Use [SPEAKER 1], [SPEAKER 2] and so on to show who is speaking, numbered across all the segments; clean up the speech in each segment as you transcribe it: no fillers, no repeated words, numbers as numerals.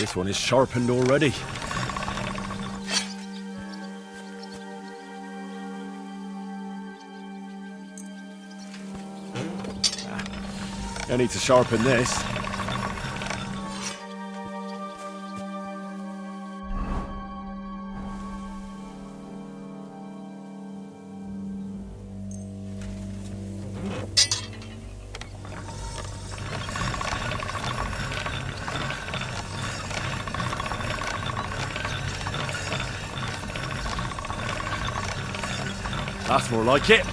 [SPEAKER 1] This one is sharpened already. I need to sharpen this. That's more like it.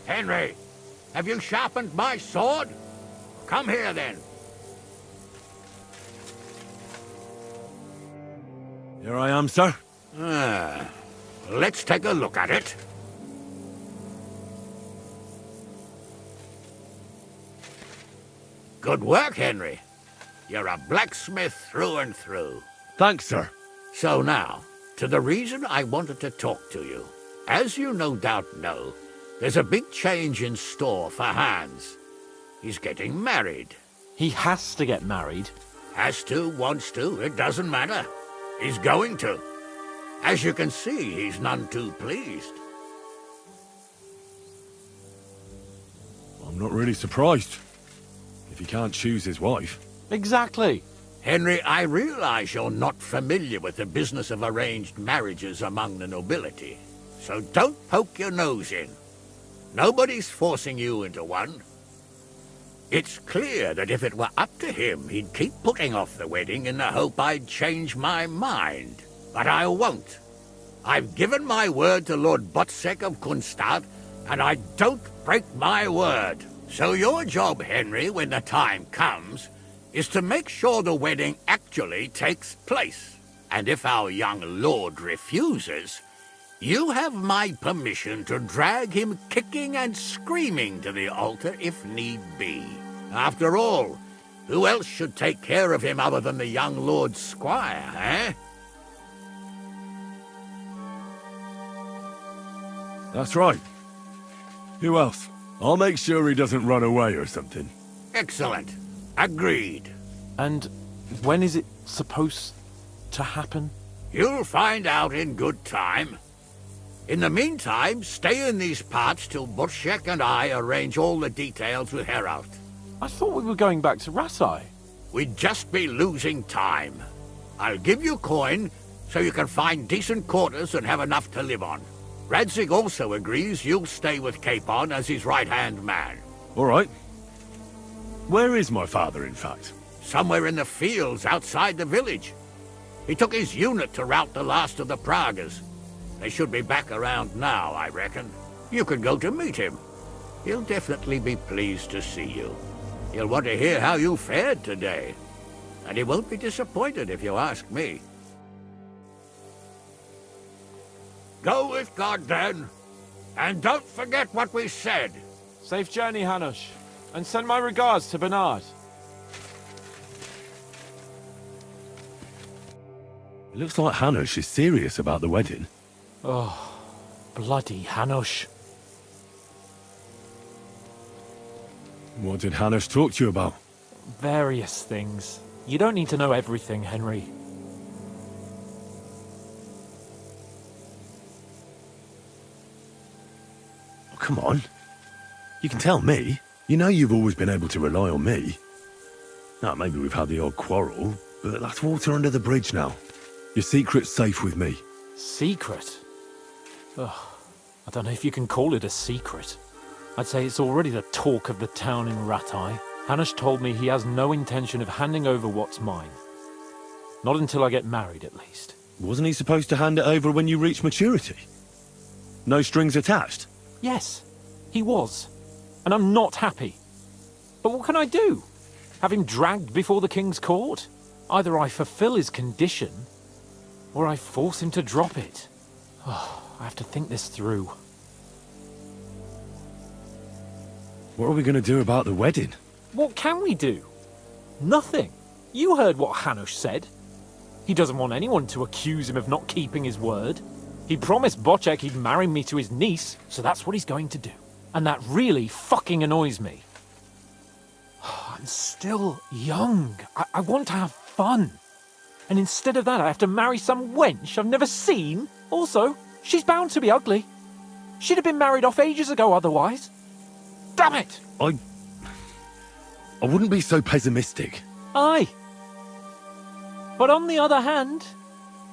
[SPEAKER 2] Henry, have you sharpened my sword? Come here, then.
[SPEAKER 1] Here I am, sir.
[SPEAKER 2] Let's take a look at it. Good work, Henry. You're a blacksmith through and through.
[SPEAKER 1] Thanks, sir.
[SPEAKER 2] So now, to the reason I wanted to talk to you. As you no doubt know, there's a big change in store for Hans. He's getting married.
[SPEAKER 3] He has to get married.
[SPEAKER 2] Has to, wants to, it doesn't matter. He's going to. As you can see, he's none too pleased.
[SPEAKER 1] I'm not really surprised. If he can't choose his wife.
[SPEAKER 3] Exactly.
[SPEAKER 2] Henry, I realize you're not familiar with the business of arranged marriages among the nobility. So don't poke your nose in. Nobody's forcing you into one. It's clear that if it were up to him, he'd keep putting off the wedding in the hope I'd change my mind. But I won't. I've given my word to Lord Botsek of Kunstad, and I don't break my word. So your job, Henry, when the time comes, is to make sure the wedding actually takes place. And if our young lord refuses, you have my permission to drag him kicking and screaming to the altar if need be. After all, who else should take care of him other than the young lord's squire, eh?
[SPEAKER 1] That's right. Who else? I'll make sure he doesn't run away or something.
[SPEAKER 2] Excellent. Agreed.
[SPEAKER 3] And when is it supposed to happen?
[SPEAKER 2] You'll find out in good time. In the meantime, stay in these parts till Botsek and I arrange all the details with Herald.
[SPEAKER 3] I thought we were going back to Ratai.
[SPEAKER 2] We'd just be losing time. I'll give you coin so you can find decent quarters and have enough to live on. Radzig also agrees you'll stay with Capon as his right-hand man.
[SPEAKER 1] All right. Where is my father, in fact?
[SPEAKER 2] Somewhere in the fields outside the village. He took his unit to rout the last of the Pragas. They should be back around now, I reckon. You could go to meet him. He'll definitely be pleased to see you. He'll want to hear how you fared today. And he won't be disappointed if you ask me. Go with God, then. And don't forget what we said.
[SPEAKER 3] Safe journey, Hanush. And send my regards to Bernard.
[SPEAKER 1] It looks like Hanush is serious about the wedding.
[SPEAKER 3] Oh, bloody Hanush.
[SPEAKER 1] What did Hanush talk to you about?
[SPEAKER 3] Various things. You don't need to know everything, Henry.
[SPEAKER 1] Oh, come on. You can tell me. You know you've always been able to rely on me. Now, maybe we've had the odd quarrel, but that's water under the bridge now. Your secret's safe with me.
[SPEAKER 3] Secret? Ugh, I don't know if you can call it a secret. I'd say it's already the talk of the town in Ratai. Hanush told me he has no intention of handing over what's mine. Not until I get married, at least.
[SPEAKER 1] Wasn't he supposed to hand it over when you reach maturity? No strings attached?
[SPEAKER 3] Yes, he was. And I'm not happy. But what can I do? Have him dragged before the king's court? Either I fulfill his condition, or I force him to drop it. Oh, I have to think this through.
[SPEAKER 1] What are we going to do about the wedding?
[SPEAKER 3] What can we do? Nothing. You heard what Hanush said. He doesn't want anyone to accuse him of not keeping his word. He promised Bocek he'd marry me to his niece, so that's what he's going to do. And that really fucking annoys me. I'm still young. I want to have fun. And instead of that, I have to marry some wench I've never seen. Also, she's bound to be ugly. She'd have been married off ages ago otherwise. Damn it!
[SPEAKER 1] I wouldn't be so pessimistic.
[SPEAKER 3] Aye. But on the other hand,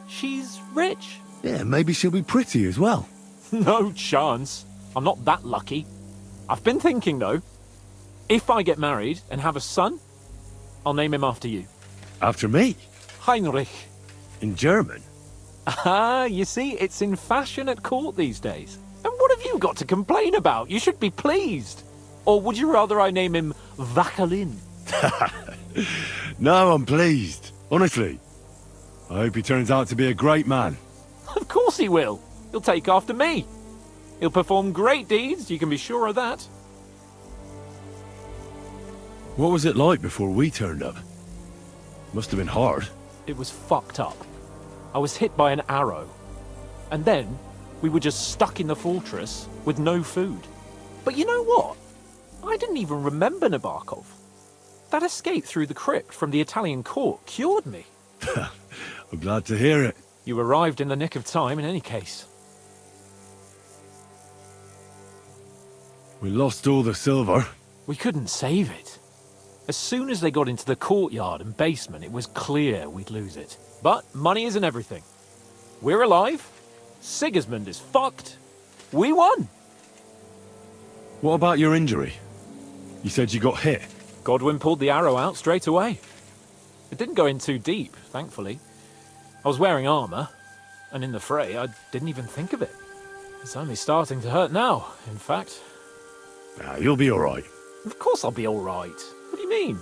[SPEAKER 3] she's rich.
[SPEAKER 1] Yeah, maybe she'll be pretty as well.
[SPEAKER 3] No chance. I'm not that lucky. I've been thinking, though. If I get married and have a son, I'll name him after you.
[SPEAKER 1] After me?
[SPEAKER 3] Heinrich.
[SPEAKER 1] In German?
[SPEAKER 3] Ah, you see, it's in fashion at court these days. And what have you got to complain about? You should be pleased. Or would you rather I name him Vakalin?
[SPEAKER 1] No, I'm pleased. Honestly. I hope he turns out to be a great man.
[SPEAKER 3] Of course he will. He'll take after me. He'll perform great deeds, you can be sure of that.
[SPEAKER 1] What was it like before we turned up? Must have been hard.
[SPEAKER 3] It was fucked up. I was hit by an arrow. And then, we were just stuck in the fortress with no food. But you know what? I didn't even remember Nabokov. That escape through the crypt from the Italian court cured me.
[SPEAKER 1] I'm glad to hear it.
[SPEAKER 3] You arrived in the nick of time in any case.
[SPEAKER 1] We lost all the silver.
[SPEAKER 3] We couldn't save it. As soon as they got into the courtyard and basement, it was clear we'd lose it. But money isn't everything. We're alive. Sigismund is fucked. We won.
[SPEAKER 1] What about your injury? You said you got hit.
[SPEAKER 3] Godwin pulled the arrow out straight away. It didn't go in too deep, thankfully. I was wearing armor, and in the fray, I didn't even think of it. It's only starting to hurt now, in fact.
[SPEAKER 1] Nah, you'll be all right.
[SPEAKER 3] Of course I'll be all right. What do you mean?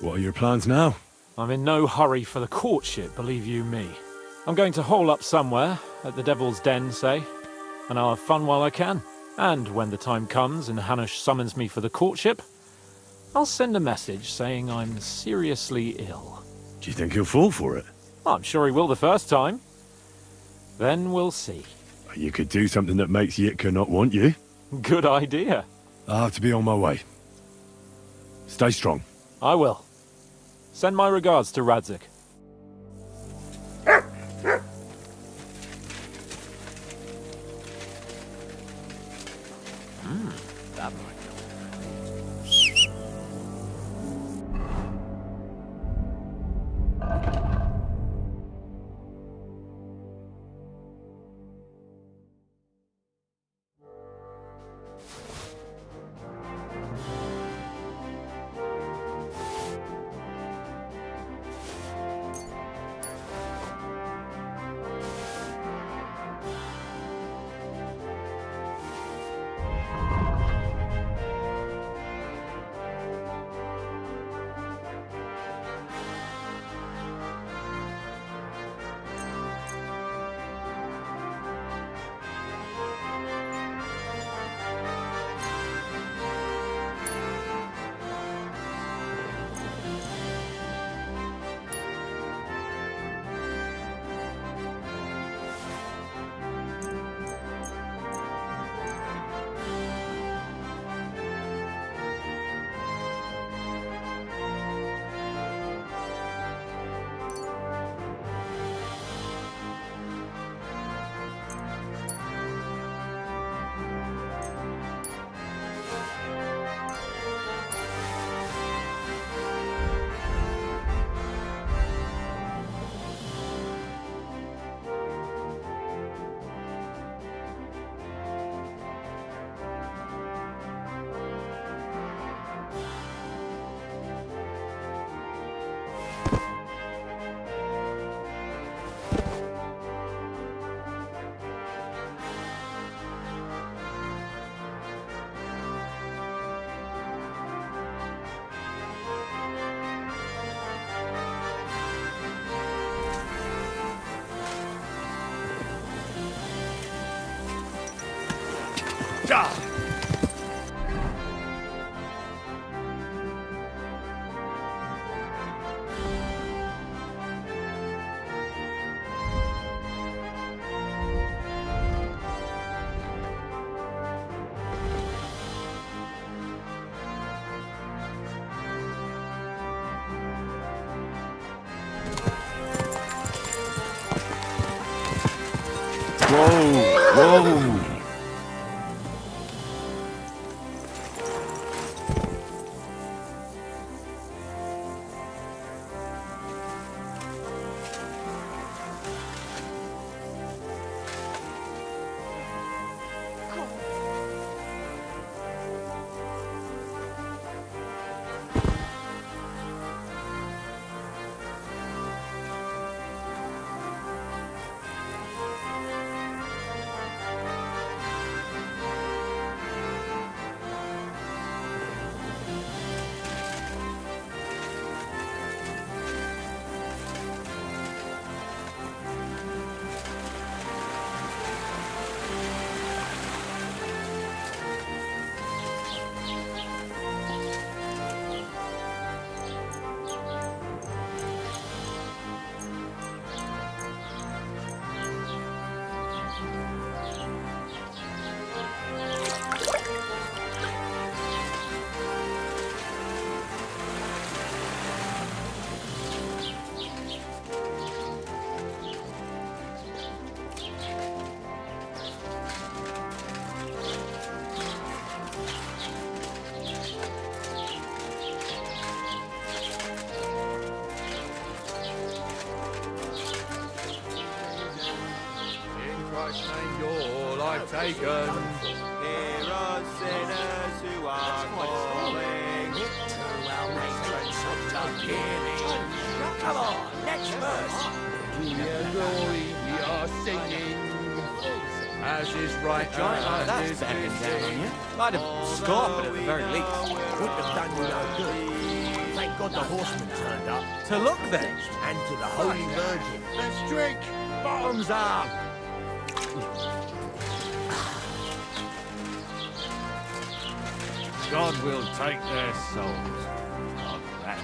[SPEAKER 1] What are your plans now?
[SPEAKER 3] I'm in no hurry for the courtship, believe you me. I'm going to hole up somewhere, at the Devil's Den, say, and I'll have fun while I can. And when the time comes and Hanush summons me for the courtship, I'll send a message saying I'm seriously ill.
[SPEAKER 1] Do you think he'll fall for it?
[SPEAKER 3] I'm sure he will the first time. Then we'll see.
[SPEAKER 1] You could do something that makes Yitka not want you.
[SPEAKER 3] Good idea.
[SPEAKER 1] I'll have to be on my way. Stay strong.
[SPEAKER 3] I will. Send my regards to Radzik. That might help.
[SPEAKER 1] Whoa!
[SPEAKER 4] Taken. Here are sinners who are calling to our matrons of healing. Come on, next verse. Your glory we are singing, as is right,
[SPEAKER 2] That's bearing down on you. I'd have scarfed it at the very least.
[SPEAKER 5] Wouldn't have done you no good. Thank God the horseman turned up.
[SPEAKER 2] To look then.
[SPEAKER 5] And to the Holy Virgin.
[SPEAKER 2] Let's drink. Bottoms up.
[SPEAKER 4] God will take their souls. Of that.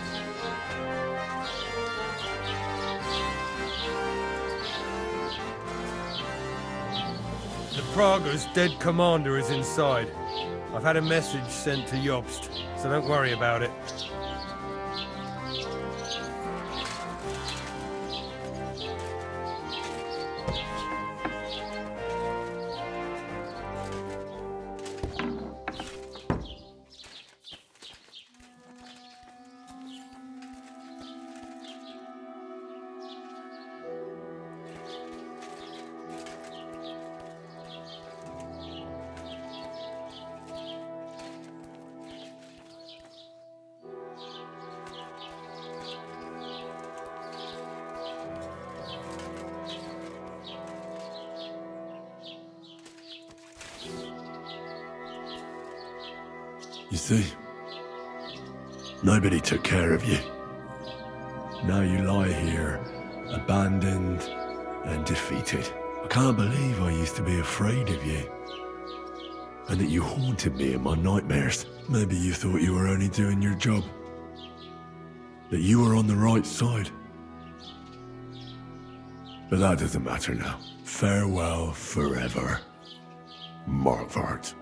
[SPEAKER 6] The Prague's dead commander is inside. I've had a message sent to Jobst, so don't worry about it.
[SPEAKER 1] You see, nobody took care of you. Now you lie here, abandoned and defeated. I can't believe I used to be afraid of you. And that you haunted me in my nightmares. Maybe you thought you were only doing your job. That you were on the right side. But that doesn't matter now. Farewell forever, Marvart.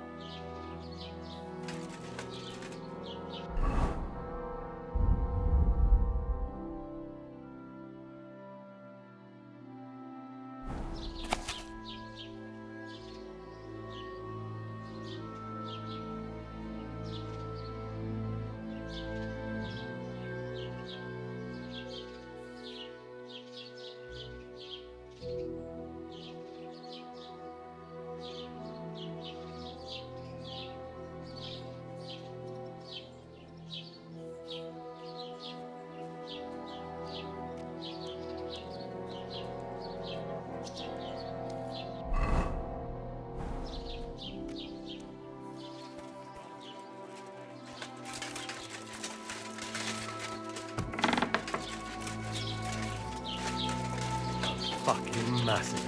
[SPEAKER 6] Fucking massive.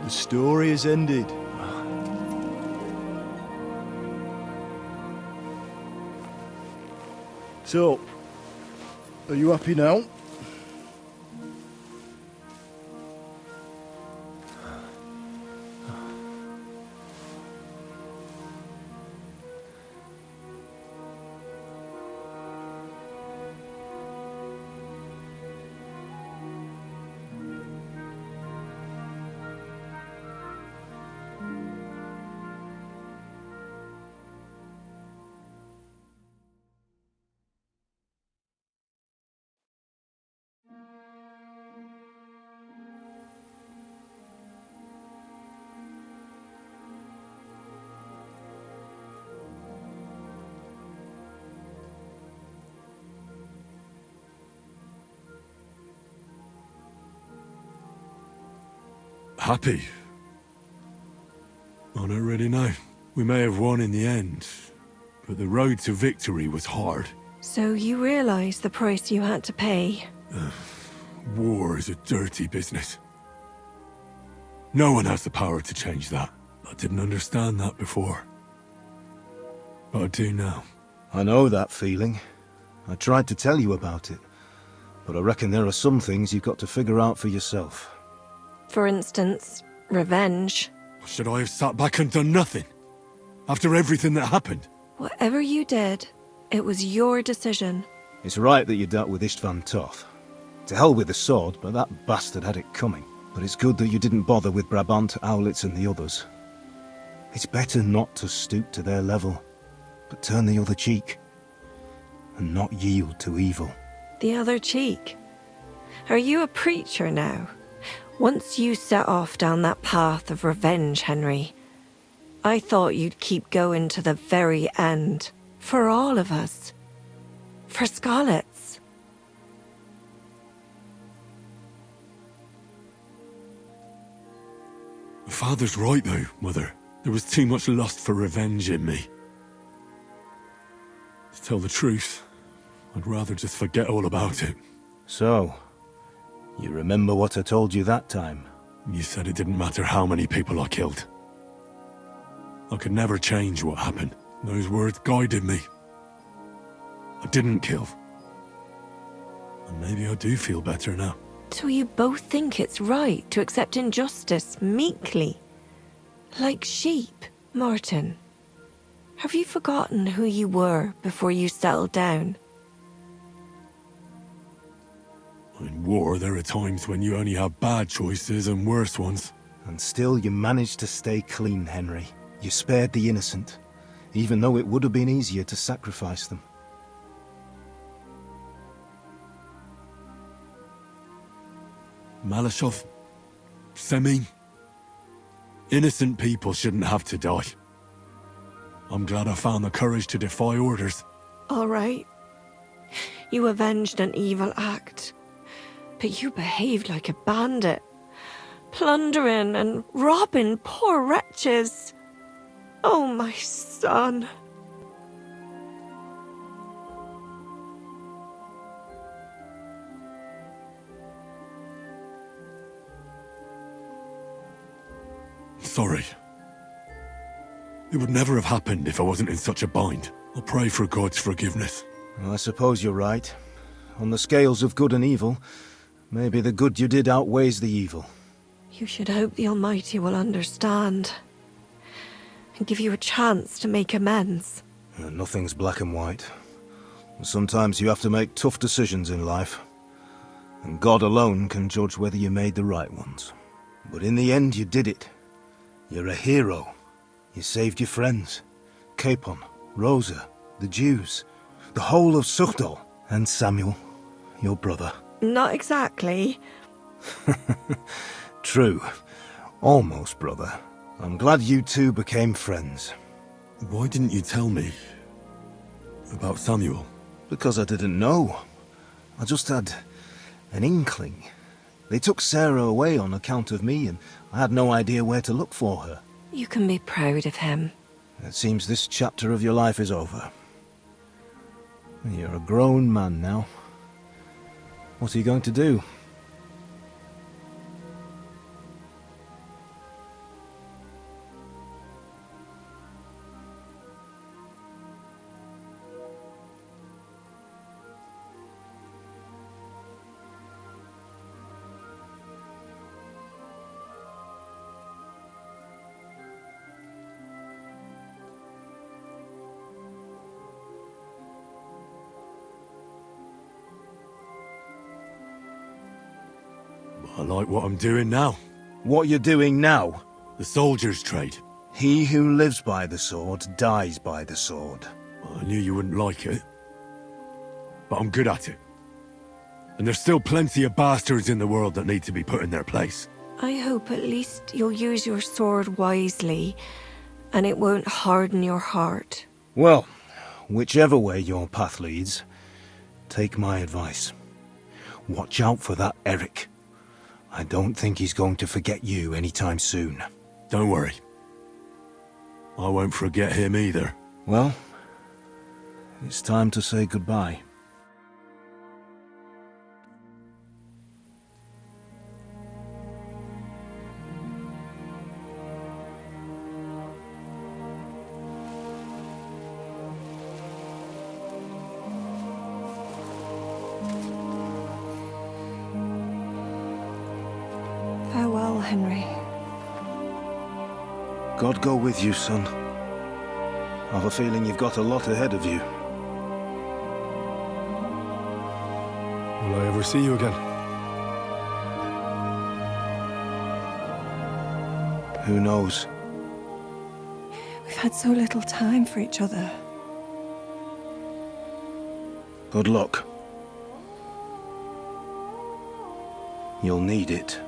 [SPEAKER 5] The story is ended. So, are you happy now?
[SPEAKER 1] Happy? I don't really know. We may have won in the end, but the road to victory was hard.
[SPEAKER 7] So you realize the price you had to pay?
[SPEAKER 1] War is a dirty business. No one has the power to change that. I didn't understand that before. But I do now.
[SPEAKER 5] I know that feeling. I tried to tell you about it, but I reckon there are some things you've got to figure out for yourself.
[SPEAKER 7] For instance, revenge.
[SPEAKER 1] Should I have sat back and done nothing? After everything that happened?
[SPEAKER 7] Whatever you did, it was your decision.
[SPEAKER 5] It's right that you dealt with Istvan Toth. To hell with the sword, but that bastard had it coming. But it's good that you didn't bother with Brabant, Owlitz and the others. It's better not to stoop to their level, but turn the other cheek. And not yield to evil.
[SPEAKER 7] The other cheek? Are you a preacher now? Once you set off down that path of revenge, Henry, I thought you'd keep going to the very end. For all of us. For Skalitz.
[SPEAKER 1] Father's right though, Mother. There was too much lust for revenge in me. To tell the truth, I'd rather just forget all about it.
[SPEAKER 5] So, you remember what I told you that time?
[SPEAKER 1] You said it didn't matter how many people I killed. I could never change what happened. Those words guided me. I didn't kill. And maybe I do feel better now.
[SPEAKER 7] So you both think it's right to accept injustice meekly? Like sheep, Martin. Have you forgotten who you were before you settled down?
[SPEAKER 1] In war, there are times when you only have bad choices and worse ones.
[SPEAKER 5] And still you managed to stay clean, Henry. You spared the innocent, even though it would have been easier to sacrifice them.
[SPEAKER 1] Malashov, Semin. Innocent people shouldn't have to die. I'm glad I found the courage to defy orders.
[SPEAKER 7] All right. You avenged an evil act. But you behaved like a bandit. Plundering and robbing poor wretches. Oh, my son.
[SPEAKER 1] Sorry. It would never have happened if I wasn't in such a bind. I'll pray for God's forgiveness.
[SPEAKER 5] Well, I suppose you're right. On the scales of good and evil, maybe the good you did outweighs the evil.
[SPEAKER 7] You should hope the Almighty will understand. And give you a chance to make amends.
[SPEAKER 5] Nothing's black and white. Sometimes you have to make tough decisions in life. And God alone can judge whether you made the right ones. But in the end, you did it. You're a hero. You saved your friends. Capon, Rosa, the Jews, the whole of Suchdol, and Samuel, your brother.
[SPEAKER 7] Not exactly.
[SPEAKER 5] True. Almost, brother. I'm glad you two became friends.
[SPEAKER 1] Why didn't you tell me about Samuel?
[SPEAKER 5] Because I didn't know. I just had an inkling. They took Sarah away on account of me, and I had no idea where to look for her.
[SPEAKER 7] You can be proud of him.
[SPEAKER 5] It seems this chapter of your life is over. You're a grown man now. What are you going to do?
[SPEAKER 1] I like what I'm doing now.
[SPEAKER 5] What you're doing now?
[SPEAKER 1] The soldier's trade.
[SPEAKER 5] He who lives by the sword dies by the sword.
[SPEAKER 1] I knew you wouldn't like it. But I'm good at it. And there's still plenty of bastards in the world that need to be put in their place.
[SPEAKER 7] I hope at least you'll use your sword wisely, and it won't harden your heart.
[SPEAKER 5] Well, whichever way your path leads, take my advice. Watch out for that Eric. I don't think he's going to forget you anytime soon.
[SPEAKER 1] Don't worry. I won't forget him either.
[SPEAKER 5] Well, it's time to say goodbye.
[SPEAKER 7] Farewell, Henry.
[SPEAKER 5] God go with you, son. I've a feeling you've got a lot ahead of you.
[SPEAKER 1] Will I ever see you again?
[SPEAKER 5] Who knows?
[SPEAKER 7] We've had so little time for each other.
[SPEAKER 5] Good luck. You'll need it.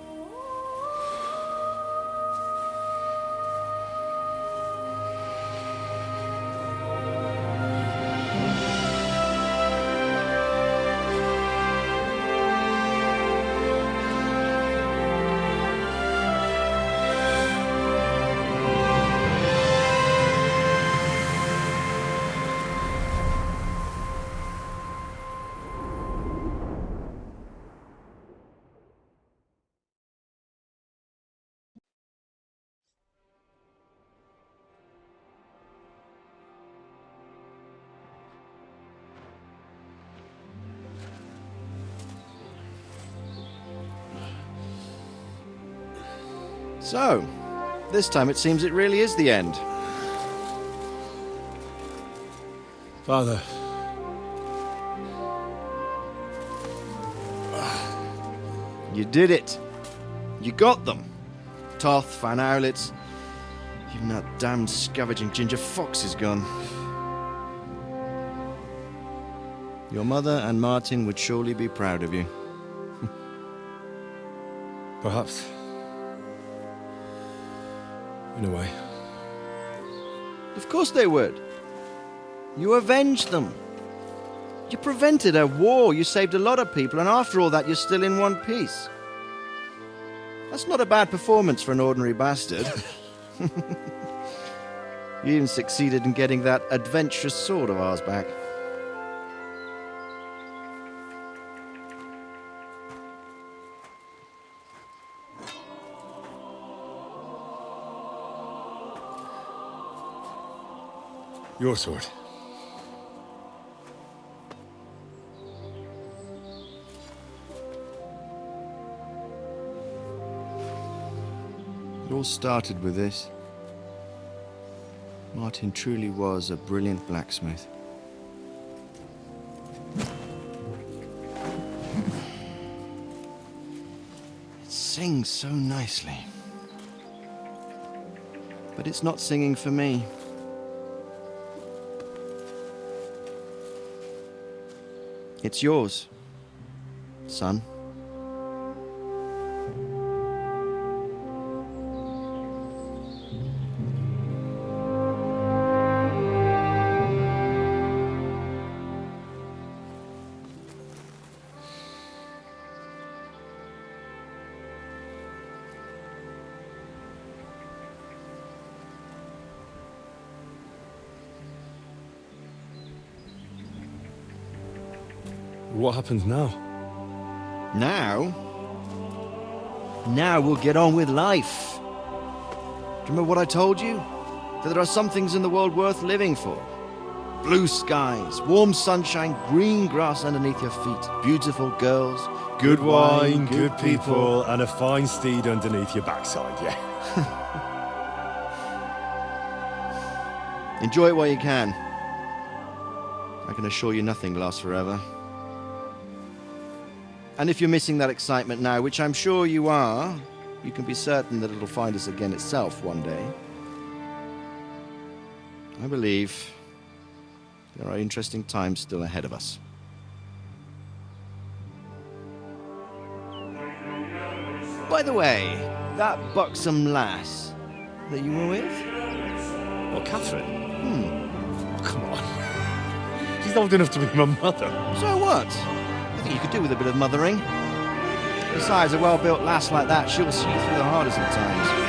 [SPEAKER 8] So, this time it seems it really is the end.
[SPEAKER 1] Father.
[SPEAKER 8] You did it. You got them. Toth, Van Owlitz. Even that damned scavenging ginger fox is gone. Your mother and Martin would surely be proud of you.
[SPEAKER 1] Perhaps. In a way.
[SPEAKER 8] Of course they would. You avenged them. You prevented a war, you saved a lot of people, and after all that you're still in one piece. That's not a bad performance for an ordinary bastard. You even succeeded in getting that adventurous sword of ours back.
[SPEAKER 1] Your sword.
[SPEAKER 8] It all started with this. Martin truly was a brilliant blacksmith. It sings so nicely. But it's not singing for me. It's yours, son.
[SPEAKER 1] What happens now?
[SPEAKER 8] Now we'll get on with life. Do you remember what I told you? That there are some things in the world worth living for. Blue skies, warm sunshine, green grass underneath your feet, beautiful girls,
[SPEAKER 1] Good wine, good people, and a fine steed underneath your backside, yeah.
[SPEAKER 8] Enjoy it while you can. I can assure you nothing lasts forever. And if you're missing that excitement now, which I'm sure you are, you can be certain that it'll find us again itself one day. I believe there are interesting times still ahead of us. By the way, that buxom lass that you were with?
[SPEAKER 1] What, Catherine? Oh, come on. She's old enough to be my mother.
[SPEAKER 8] So what? I think you could do with a bit of mothering. Besides, a well-built lass like that, she'll see you through the hardest of times.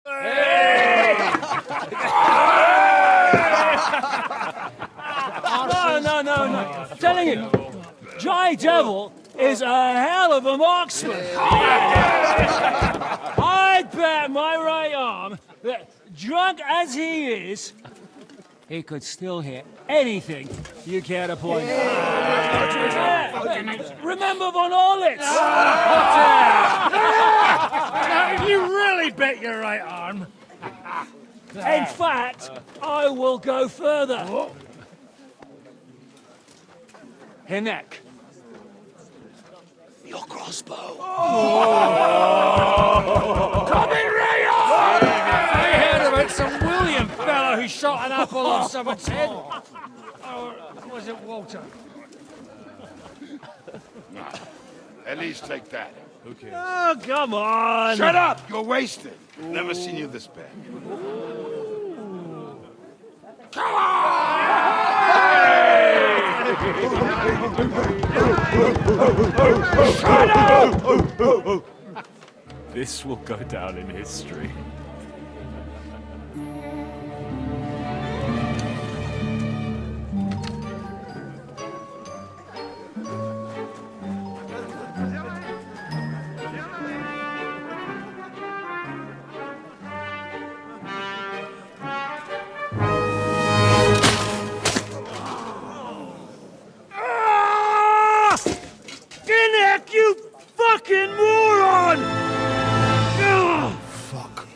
[SPEAKER 9] No. I'm telling you, Jai Devil is a hell of a marksman. I'd bet my right arm that, drunk as he is, he could still hit anything you care to point out. Remember Von Orlitz? You really bet your right arm. In fact, I will go further. Her neck. Your crossbow. Coming right up! I heard about some William fella who shot an apple off someone's head. Or was it Walter?
[SPEAKER 10] At least take that.
[SPEAKER 9] Who cares? Oh, come on!
[SPEAKER 10] Shut up! You're wasted. Never seen you this bad. Come on!
[SPEAKER 3] This will go down in history.
[SPEAKER 9] You fucking moron!
[SPEAKER 10] Fuck.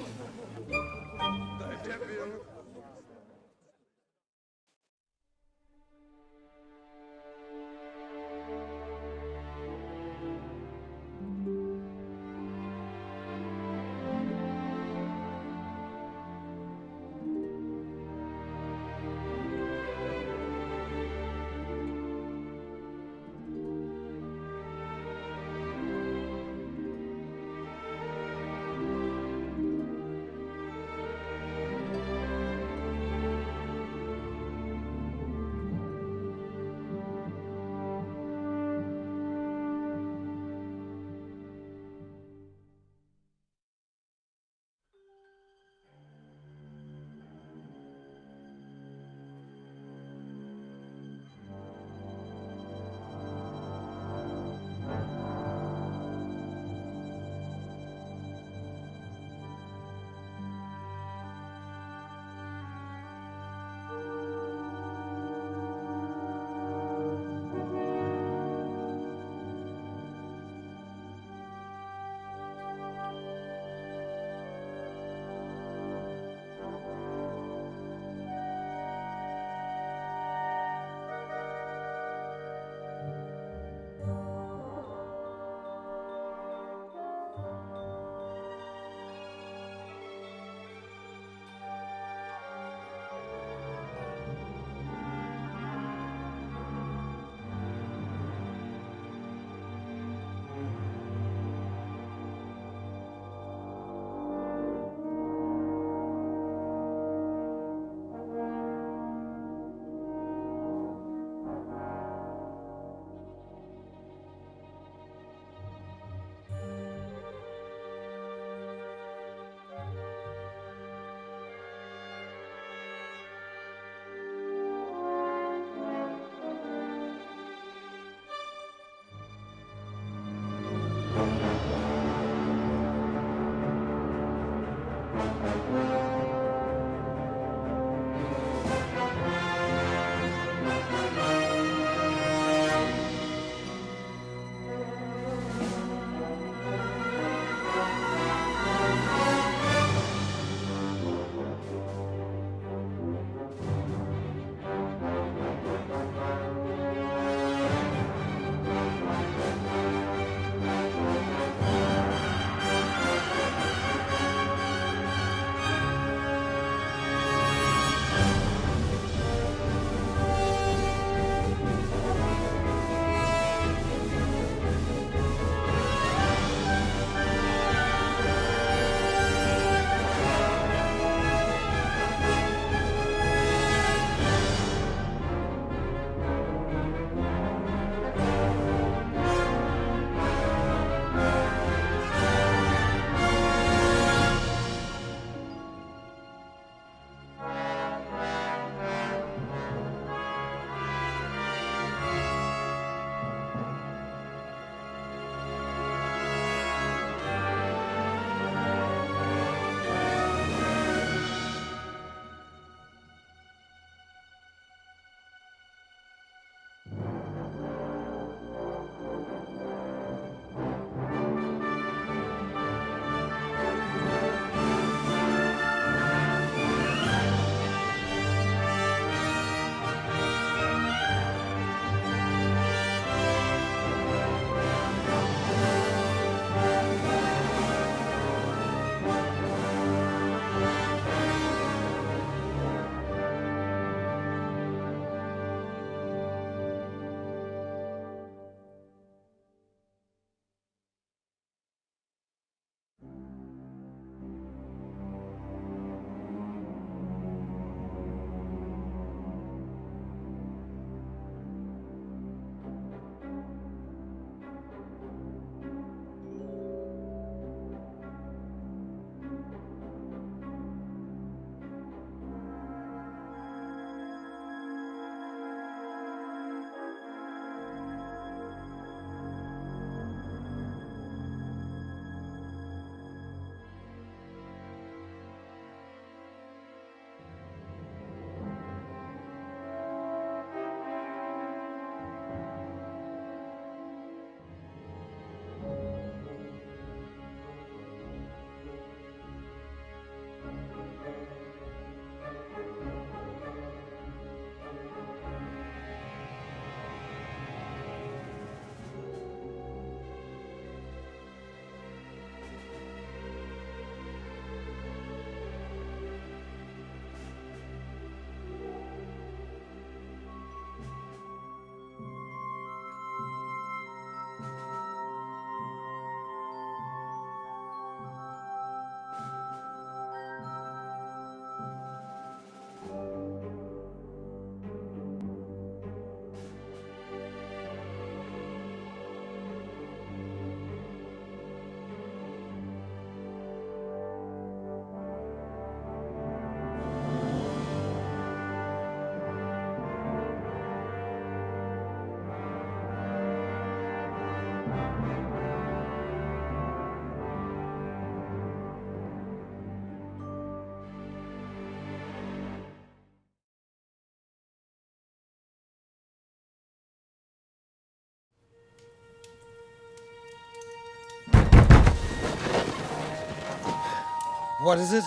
[SPEAKER 11] What is it?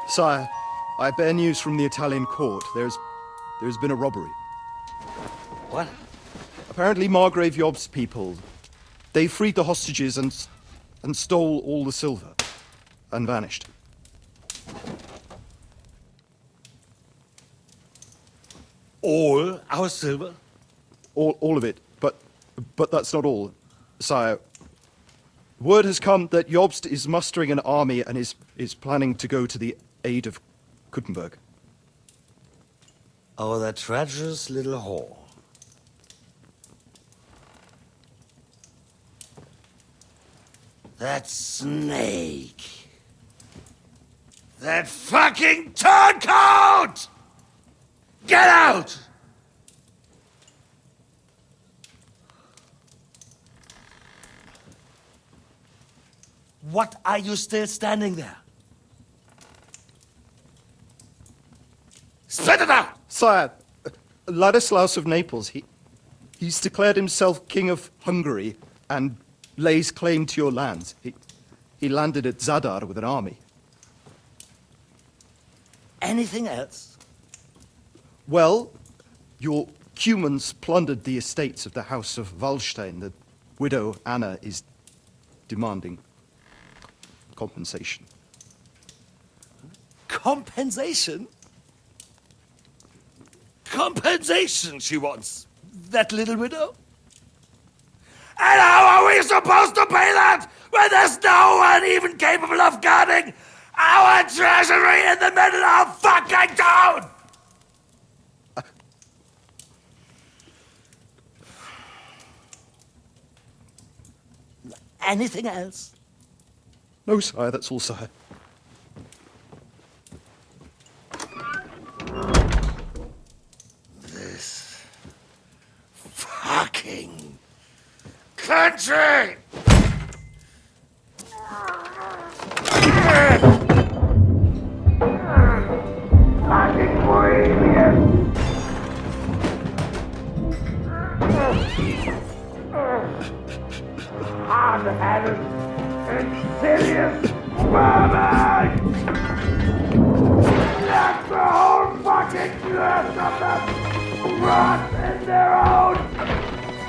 [SPEAKER 12] Sire, I bear news from the Italian court. There's been a robbery.
[SPEAKER 11] What?
[SPEAKER 12] Apparently Margrave Yob's people, they freed the hostages and stole all the silver and vanished.
[SPEAKER 11] All our silver?
[SPEAKER 12] All of it, but that's not all, sire. Word has come that Jobst is mustering an army and is planning to go to the aid of Kuttenberg.
[SPEAKER 11] Oh, that treacherous little whore. That snake. That fucking turncoat! Get out! What are you still standing there? Spit it out!
[SPEAKER 12] Sire, Ladislaus of Naples, he's declared himself king of Hungary and lays claim to your lands. He landed at Zadar with an army.
[SPEAKER 11] Anything else?
[SPEAKER 12] Well, your Cumans plundered the estates of the House of Wallstein. The widow Anna is demanding compensation.
[SPEAKER 11] Compensation? Compensation she wants, that little widow? And how are we supposed to pay that when there's no one even capable of guarding our treasury in the middle of fucking town? Anything else?
[SPEAKER 12] No, sire, that's all, sire.
[SPEAKER 11] This fucking country! Fucking Bohemian! Hard-headed, insidious woman! Let the whole fucking earth of them rot in their own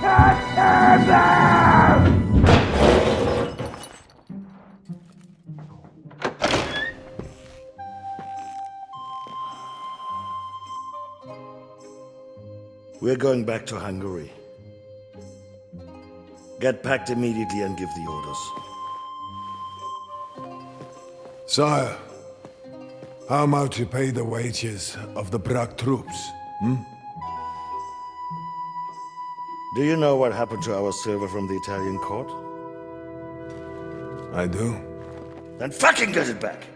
[SPEAKER 11] goddamn! We're going back to Hungary. Get packed immediately and give the orders.
[SPEAKER 10] Sire, how am I to pay the wages of the Prague troops?
[SPEAKER 11] Do you know what happened to our silver from the Italian court?
[SPEAKER 10] I do.
[SPEAKER 11] Then fucking get it back!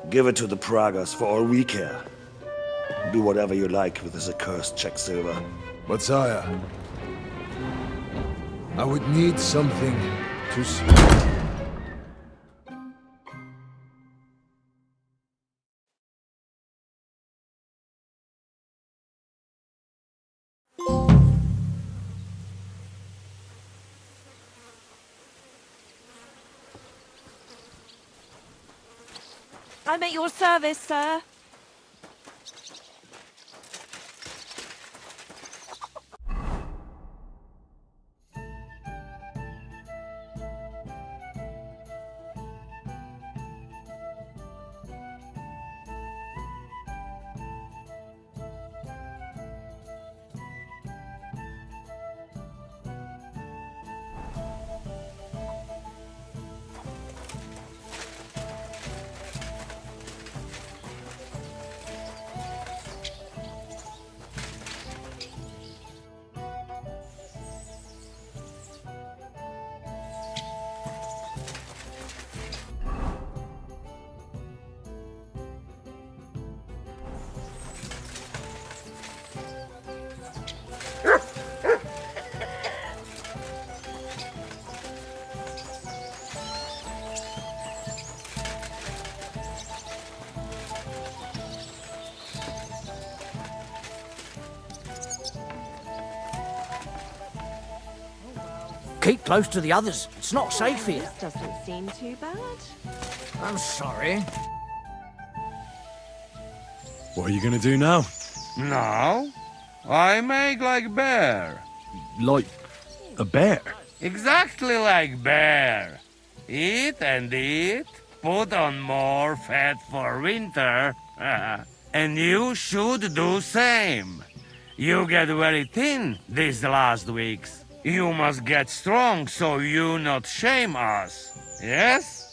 [SPEAKER 11] Give it to the Pragas for all we care. Do whatever you like with this accursed Czech silver.
[SPEAKER 10] But sire, I would need something to see.
[SPEAKER 7] I'm at your service, sir.
[SPEAKER 2] keep close to the others. It's not safe here.
[SPEAKER 7] This doesn't seem too bad.
[SPEAKER 2] I'm sorry.
[SPEAKER 1] What are you going to do now?
[SPEAKER 13] Now, I make like bear.
[SPEAKER 1] Like a bear?
[SPEAKER 13] Exactly like bear. Eat and eat, put on more fat for winter. And you should do same. You get very thin these last weeks. You must get strong so you not shame us. Yes?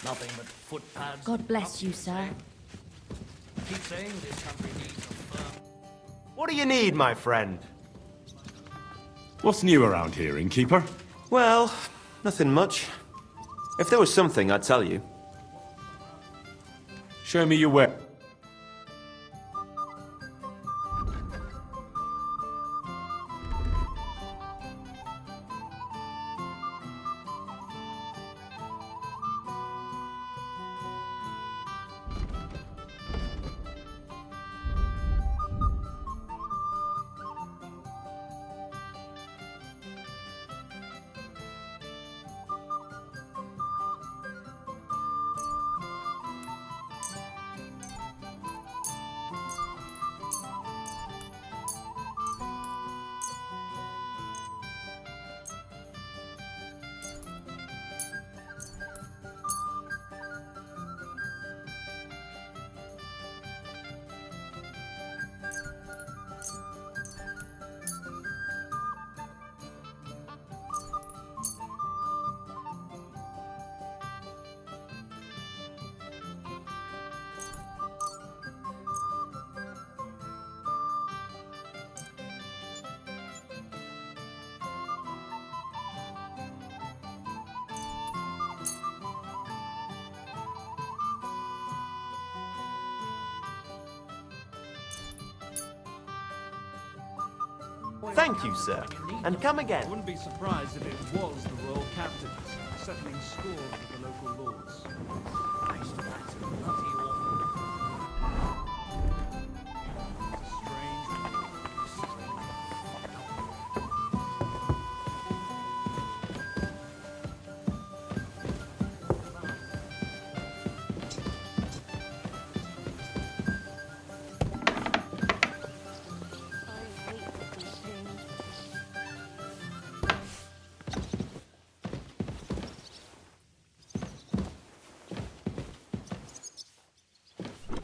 [SPEAKER 2] Nothing but footpads.
[SPEAKER 14] God bless you, sir.
[SPEAKER 2] Keep saying this country needs a firm.
[SPEAKER 15] What do you need, my friend?
[SPEAKER 1] What's new around here, innkeeper?
[SPEAKER 15] Well, nothing much. If there was something, I'd tell you.
[SPEAKER 1] Show me your way.
[SPEAKER 15] Thank you, sir. And come again.
[SPEAKER 9] I wouldn't be surprised if it was the royal captains settling scores with the local lords. Christ, that's bloody awful. It's a strange.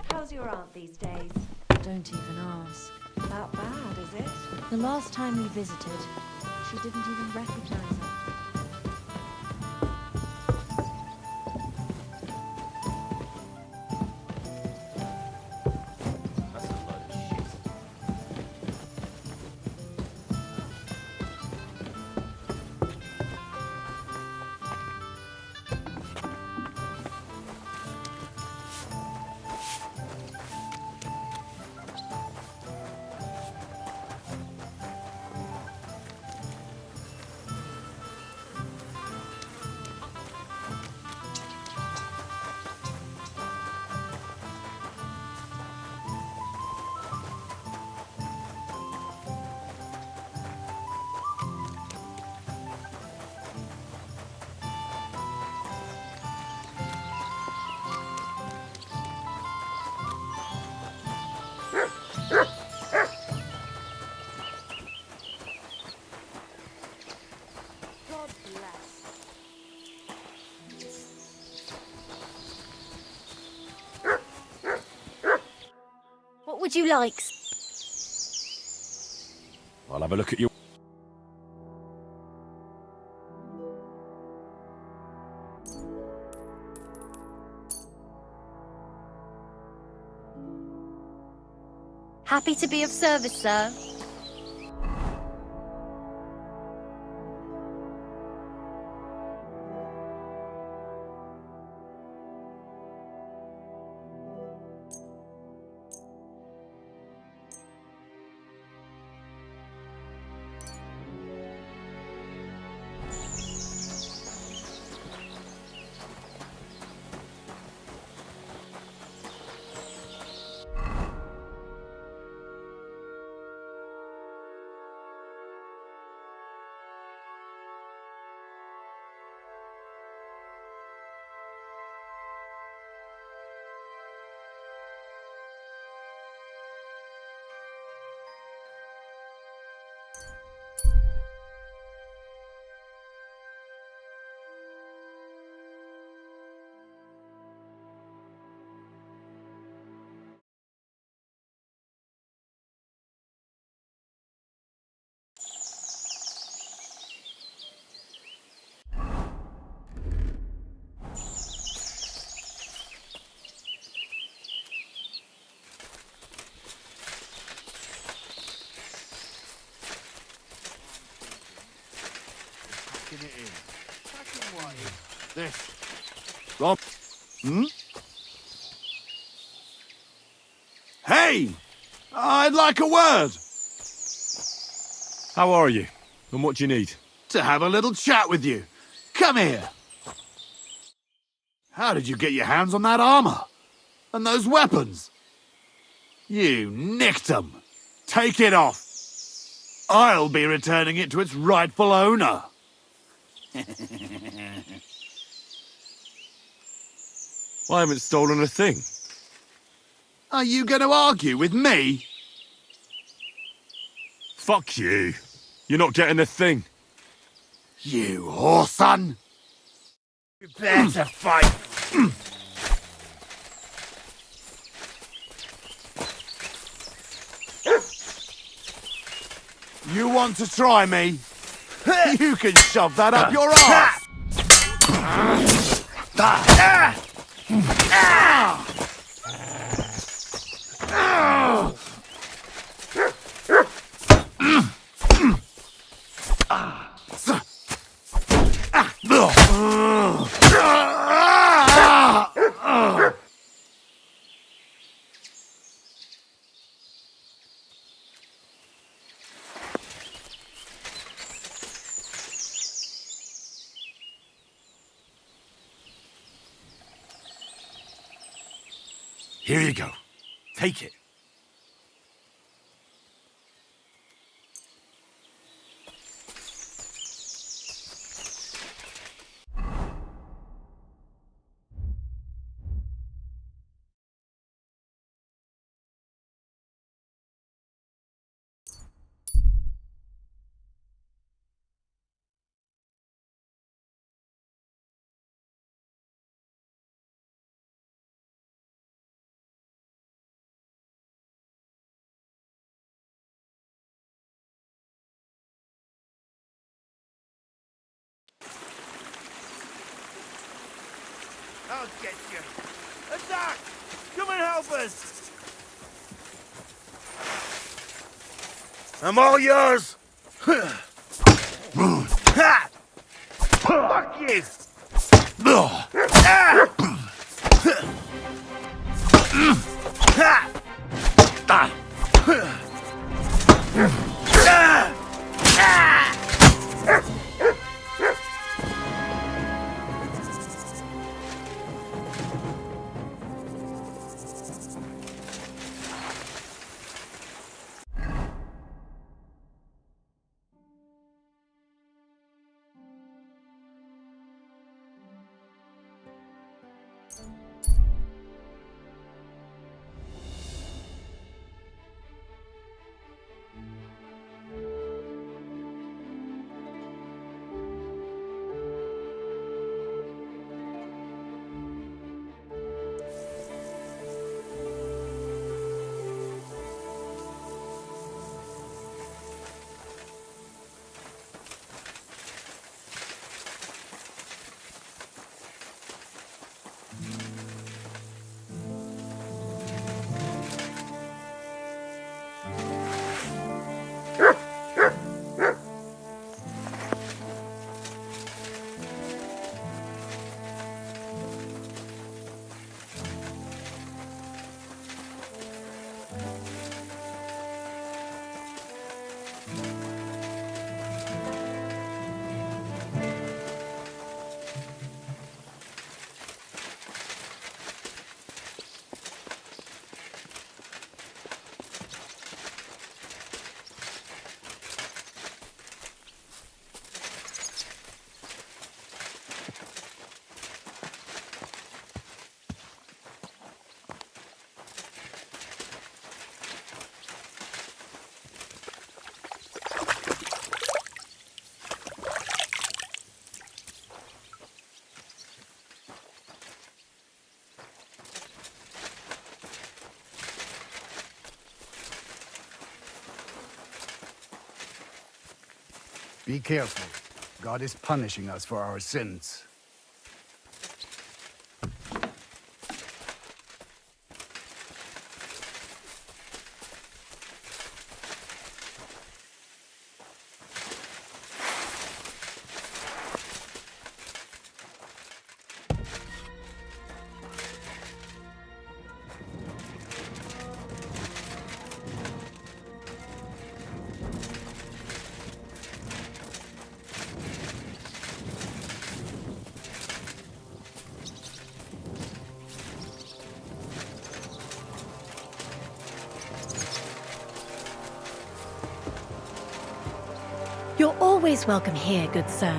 [SPEAKER 7] How's your aunt these days?
[SPEAKER 14] Don't even ask.
[SPEAKER 7] That bad, is it?
[SPEAKER 14] The last time we visited, she didn't even recognize us. What would you like?
[SPEAKER 1] I'll have a look at you.
[SPEAKER 14] Happy to be of service, sir.
[SPEAKER 11] packing it in. Packing what in? This. Rob. Hmm? Hey! I'd like a word.
[SPEAKER 1] How are you? And what do you need?
[SPEAKER 11] To have a little chat with you. Come here. How did you get your hands on that armor? And those weapons? You nicked them. Take it off. I'll be returning it to its rightful owner.
[SPEAKER 1] I haven't stolen a thing.
[SPEAKER 11] Are you going to argue with me?
[SPEAKER 1] Fuck you. You're not getting a thing.
[SPEAKER 11] You whoreson.
[SPEAKER 2] Prepare to fight.
[SPEAKER 11] You want to try me? You can shove that up your ass!
[SPEAKER 1] Here you go. Take it.
[SPEAKER 11] I'll get you. Attack! Come and help us! I'm all yours! Fuck you!
[SPEAKER 16] Be careful. God is punishing us for our sins.
[SPEAKER 17] You're always welcome here, good sir.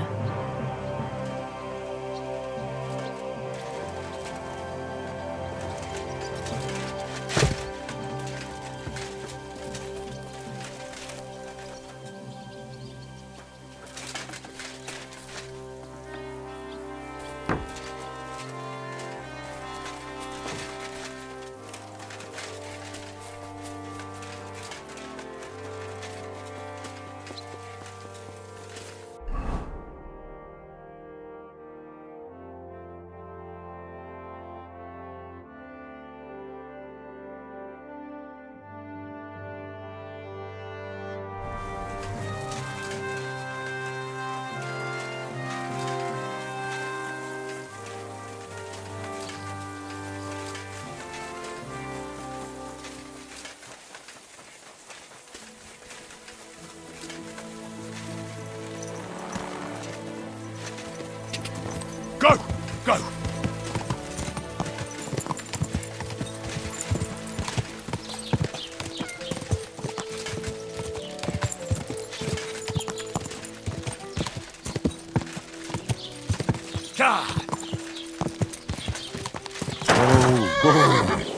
[SPEAKER 10] Go! Go!
[SPEAKER 2] God!
[SPEAKER 10] Oh,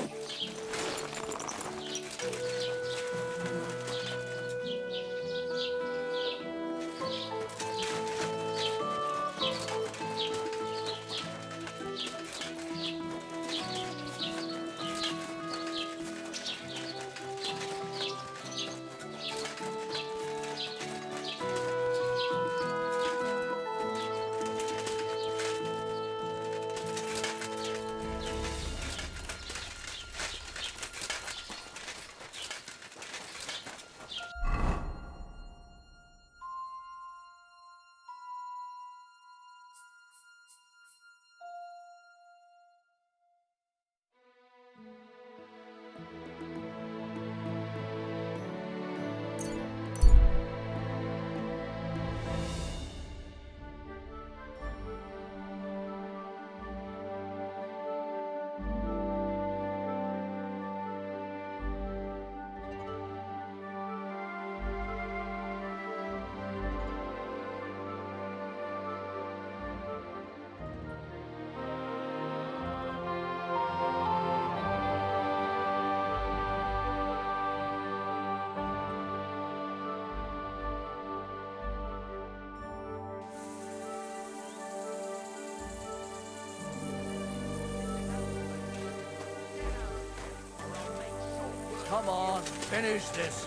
[SPEAKER 2] Come on, finish this.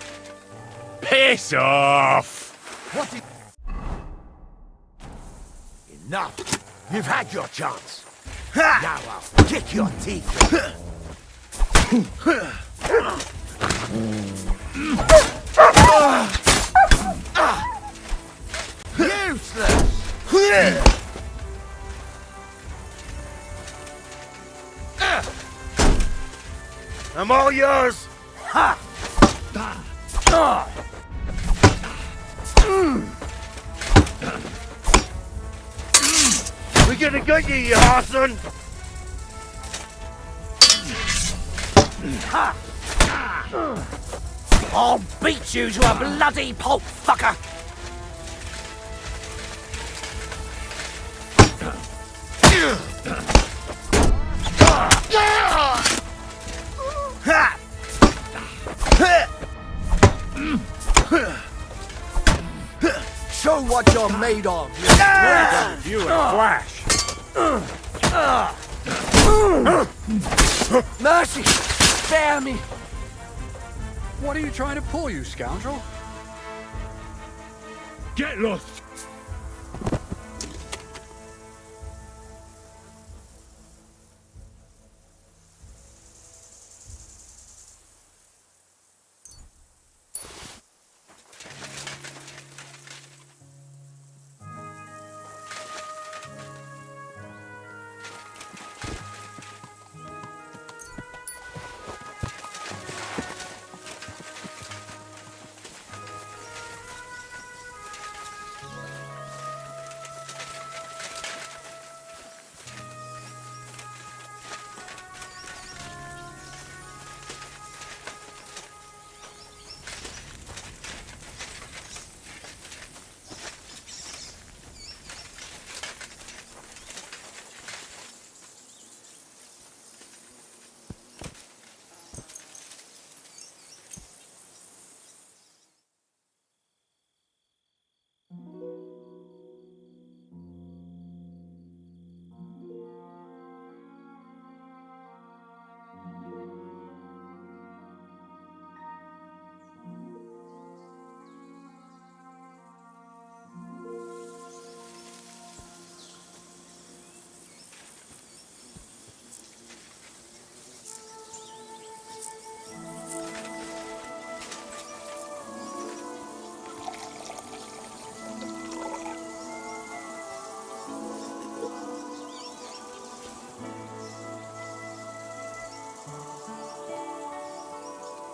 [SPEAKER 10] piss off!
[SPEAKER 2] What the... Enough! You've had your chance. Now I'll kick your teeth. Useless! I'm all yours! Ha! We're gonna get you, you arson! I'll beat you to a bloody pulp, fucker! Show what you're made of, you flash! Mercy! Spare me!
[SPEAKER 18] What are you trying to pull, you scoundrel?
[SPEAKER 10] Get lost!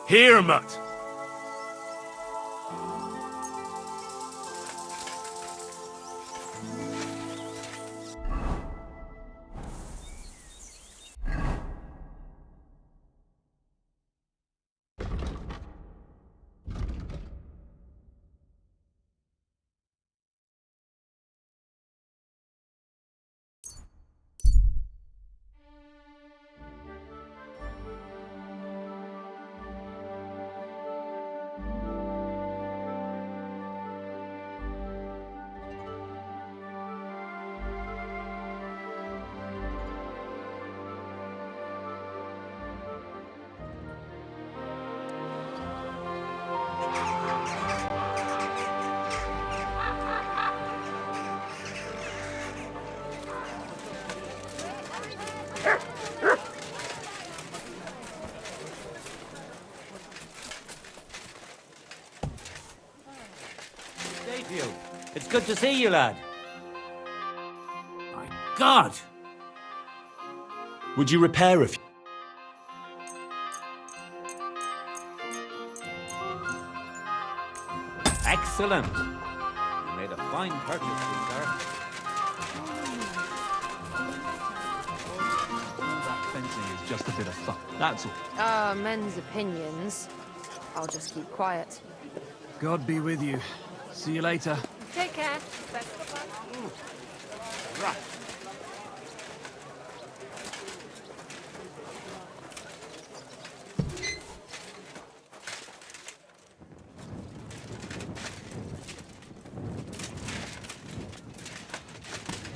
[SPEAKER 11] Here, Mutt.
[SPEAKER 19] It's good to see you, lad.
[SPEAKER 11] My God!
[SPEAKER 15] Would you repair a few?
[SPEAKER 19] Excellent. You made a fine purchase, sir.
[SPEAKER 18] That fencing is just a bit of fun. That's all.
[SPEAKER 20] Men's opinions. I'll just keep quiet.
[SPEAKER 18] God be with you. See you later.
[SPEAKER 20] Take care. Best of luck.
[SPEAKER 11] Right.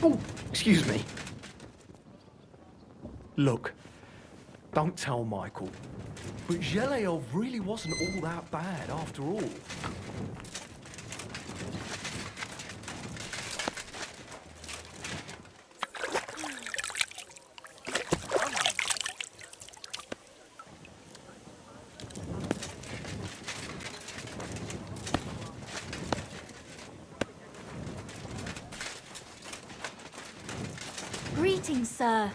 [SPEAKER 21] Oh, excuse me. Look, don't tell Michael, but Zheleov really wasn't all that bad after all.
[SPEAKER 17] Greetings, sir.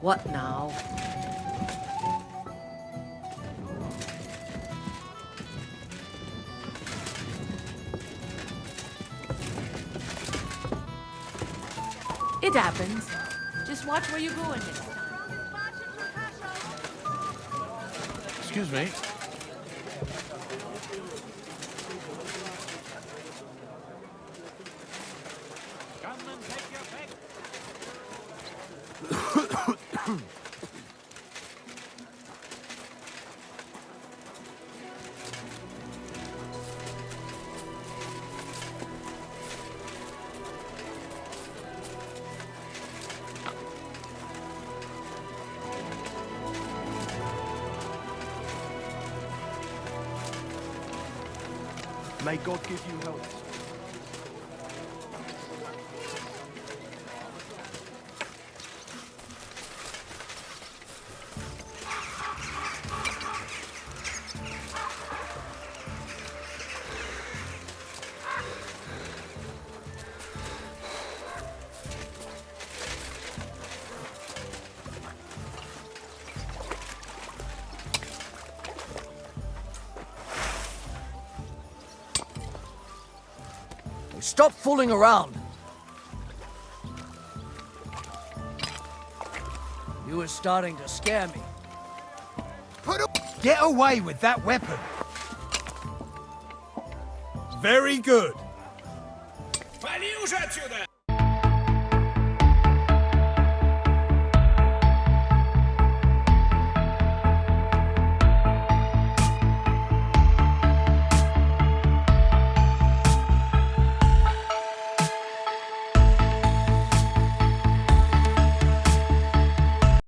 [SPEAKER 20] What now? It happens. Just watch where you're going next time.
[SPEAKER 11] Excuse me.
[SPEAKER 21] May God give you health.
[SPEAKER 22] Stop fooling around. You were starting to scare me.
[SPEAKER 23] Get away with that weapon.
[SPEAKER 6] Very good.
[SPEAKER 11] Вали уже отсюда!